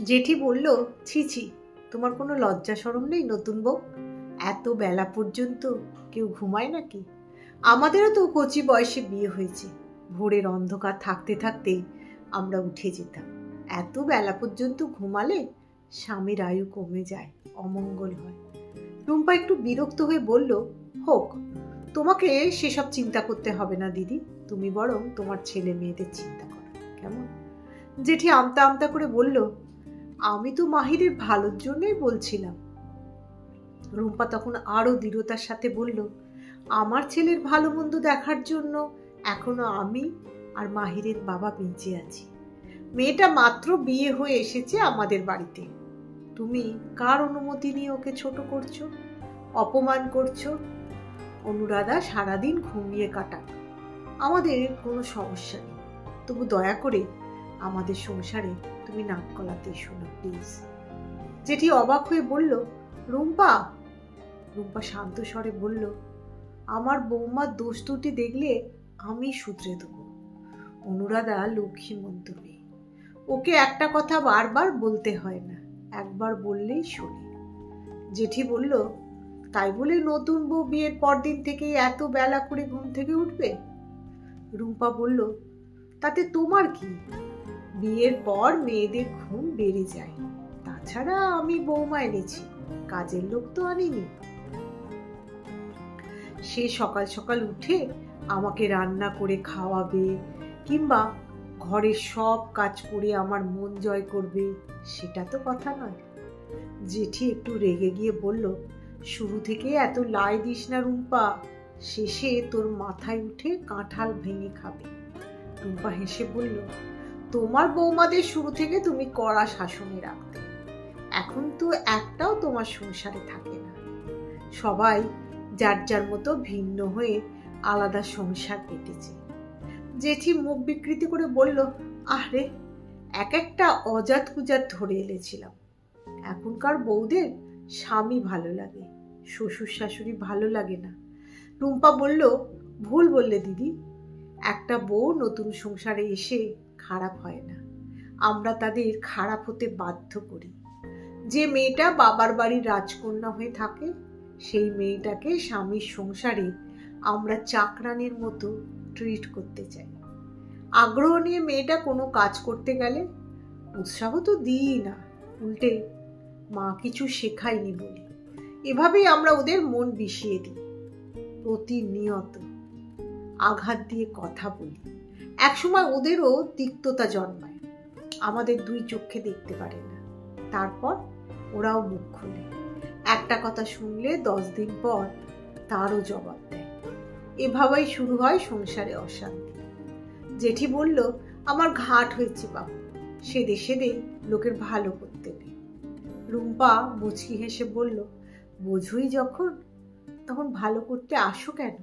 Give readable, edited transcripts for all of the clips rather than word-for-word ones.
জেঠি বলল, ছি ছি, তোমার কোনো লজ্জা শরম নেই নতুন বউ? এত বেলা পর্যন্ত কেউ ঘুমায় নাকি? আমাদেরও তো কচি বয়সে বিয়ে হয়েছে। ভোরের অন্ধকার থাকতে থাকতে আমরা উঠে যেতাম। এত বেলা পর্যন্ত ঘুমালে স্বামীর আয়ু কমে যায়, অমঙ্গল হয়। টুম্পা একটু বিরক্ত হয়ে বলল, হোক, তোমাকে সেসব চিন্তা করতে হবে না দিদি, তুমি বরং তোমার ছেলে মেয়েদের চিন্তা করো, কেমন? জেঠি আমতা আমতা করে বলল, আমি তো মাহিরের ভালোর জন্যই বলছিলাম। রুম্পা তখন আরো দৃঢ়তার সাথে বলল, আমার ছেলের ভালো মন্দ দেখার জন্য এখনো আমি আর মাহিরের বাবা বেঁচে আছি। মেয়েটা মাত্র বিয়ে হয়ে এসেছে আমাদের বাড়িতে। তুমি কার অনুমতি নিয়ে ওকে ছোট করছো, অপমান করছো? অনুরাধা সারাদিন ঘুমিয়ে কাটাক, আমাদের কোনো সমস্যা নেই। তবু দয়া করে আমাদের সংসারে তুমি নাক গলাতে শোনো প্লিজ। জেঠি অবাক হয়ে বলল, রুম্পা? রুম্পা শান্ত স্বরে বলল, আমার বৌমার দোষ ত্রুটি দেখলে আমি শুধরে দেব। অনুরাধা লক্ষ্মীমন্ত মেয়ে, ওকে একটা কথা বারবার বলতে হয় না, একবার বললেই শোনে। জেঠি বলল, তাই বলে নতুন বউ বিয়ের পরদিন থেকে এত বেলা করে ঘুম থেকে উঠবে? রুম্পা বলল, তাতে তোমার কি? বিয়ের পর মেয়েদের ঘুম বেড়ে যায়। তাছাড়া আমি বৌমা এনেছি, কাজের লোক তো আনিনি। সে সকাল সকাল উঠে আমাকে রান্না করে খাওয়াবে, কিংবা ঘরের সব কাজ করে আমার মন জয় করবে, সেটা তো কথা নয়। জেঠি একটু রেগে গিয়ে বলল, শুরু থেকে এত লাই দিস না রুম্পা, শেষে তোর মাথায় উঠে কাঁঠাল ভেঙে খাবে। রুম্পা হেসে বলল, তোমার বৌমাদের শুরু থেকে তুমি কড়া শাসনে রাখতে, এখন তো একটাও তোমার সংসারে থাকে না। সবাই যার যার মতো ভিন্ন হয়ে আলাদা সংসার পেতেছে। জেঠি মুখ বিকৃতি করে বলল, আরে এক একটা অজাত কুজাত ধরে এনেছিলাম। এখনকার বউদের স্বামী ভালো লাগে, শ্বশুর শাশুড়ি ভালো লাগে না। রুম্পা বলল, ভুল বললে দিদি, একটা বউ নতুন সংসারে এসে খারাপ হয় না, আমরা তাদের খারাপ হতে বাধ্য করি। যে মেয়েটা বাবার বাড়ির রাজকন্যা হয়ে থাকে, সেই মেয়েটাকে স্বামীর সংসারে আমরা চাকরানির মতো ট্রিট করতে চাই। আগ্রহ নিয়ে মেয়েটা কোনো কাজ করতে গেলে উৎসাহ তো দিই না, উল্টে মা কিছু শেখায়নি বলি এভাবেই আমরা ওদের মন বিষিয়ে দিই। প্রতিনিয়ত আঘাত দিয়ে কথা বলি, একসময় ওদেরও তিক্ততা জন্মায়, আমাদের দুই চোখে দেখতে পারে না। তারপর ওরাও মুখ খোলে, একটা কথা শুনলে 10 দিন পর তারও জবাব দেয়। এভাবেই শুরু হয় সংসারে অশান্তি। জেঠি বলল, আমার ঘাট হয়েছে বাবু, সেদে সেদে লোকের ভালো করতে নেই। রুম্পা মুচকি হেসে বলল, বোঝই যখন, তখন ভালো করতে আসো কেন?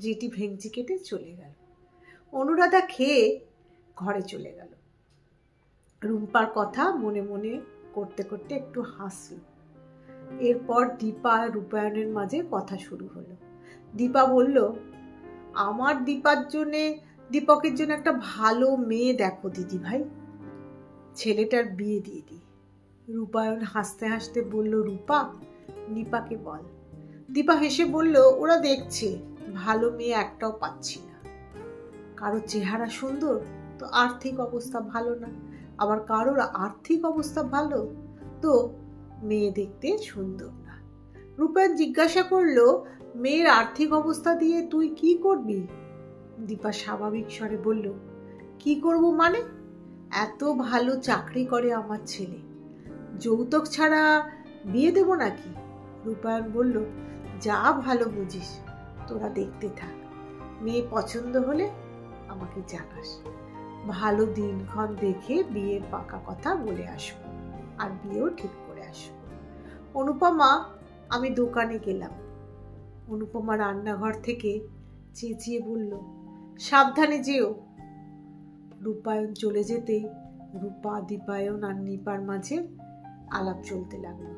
জেঠি ভেঙচি কেটে চলে গেল। অনুরাধা খেয়ে ঘরে চলে গেল। রুম্পার কথা মনে মনে করতে করতে একটু হাসল। এরপর দীপা আর রূপায়ণের মাঝে কথা শুরু হলো। দীপা বলল, আমার দীপকের জন্য একটা ভালো মেয়ে দেখো দিদি ভাই, ছেলেটার বিয়ে দিয়ে দিই। রূপায়ণ হাসতে হাসতে বলল, রূপা, দীপাকে বল। দীপা হেসে বলল, ওরা দেখছে, ভালো মেয়ে একটাও পাচ্ছি না। কারো চেহারা সুন্দর তো আর্থিক অবস্থা ভালো না, আবার কারোর আর্থিক অবস্থা ভালো তো মেয়ে দেখতে সুন্দর না। রূপায়ণ জিজ্ঞাসা করলো, মেয়ের আর্থিক অবস্থা দিয়ে তুই কি করবি? দীপা স্বাভাবিক স্বরে বলল, কি করব মানে? এত ভালো চাকরি করে আমার ছেলে, যৌতুক ছাড়া বিয়ে দেব নাকি? রূপায়ণ বলল, যা ভালো বুঝিস, তোরা দেখতে থাক, মেয়ে পছন্দ হলে আমাকে জানাস, ভালো দিনক্ষণ দেখে বিয়ের পাকা কথা বলে আসবো, আর বিয়েও ঠিক করে আসবো। অনুপমা, আমি দোকানে গেলাম। অনুপমা রান্নাঘর থেকে চেঁচিয়ে বলল, সাবধানে যেও। রূপায়ণ চলে যেতেই রূপা, দীপায়ন আর নিপার মাঝে আলাপ চলতে লাগলো।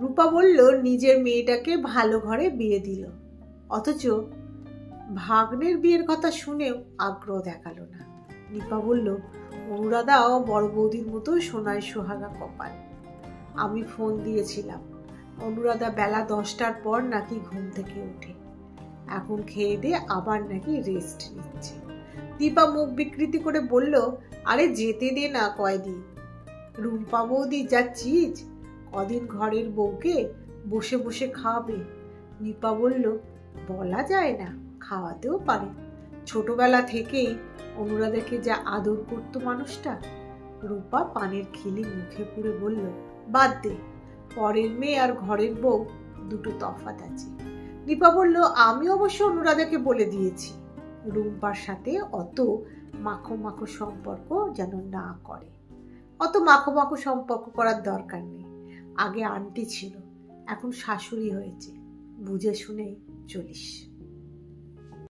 রূপা বলল, নিজের মেয়েটাকে ভালো ঘরে বিয়ে দিল, অথচ ভাগ্নের বিয়ের কথা শুনেও আগ্রহ দেখালো না। নিপা বলল, অনুরাধাও বড় বৌদির মতো সোনায় সোহাগা কপাল। আমি ফোন দিয়েছিলাম। অনুরাধা বেলা 10টার পর নাকি ঘুম থেকে ওঠে। এখন খেয়ে দিয়ে আবার নাকি রেস্ট নিচ্ছে। দীপা মুখ বিকৃতি করে বলল, আরে যেতে দে না কয়দিন। রুম্পা বৌদি যা চিজ, কদিন ঘরের বউকে বসে বসে খাওয়াবে। নিপা বলল, বলা যায় না, খাওয়াতেও পারে। ছোটবেলা থেকেই অনুরাধাকে যা আদর করতো মানুষটা। রূপা পানের খিলি মুখে পুরে বলল, বাদ দে, পরের মেয়ে আর ঘরের বউ দুটো তফাৎ আছে। নিপা বলল, আমি অবশ্য অনুরাধাকে বলে দিয়েছি রুম্পার সাথে অত মাখো মাখো সম্পর্ক যেন না করে। অত মাখো মাখো সম্পর্ক করার দরকার নেই। আগে আন্টি ছিল, এখন শাশুড়ি হয়েছে, বুঝে শুনে চলিস।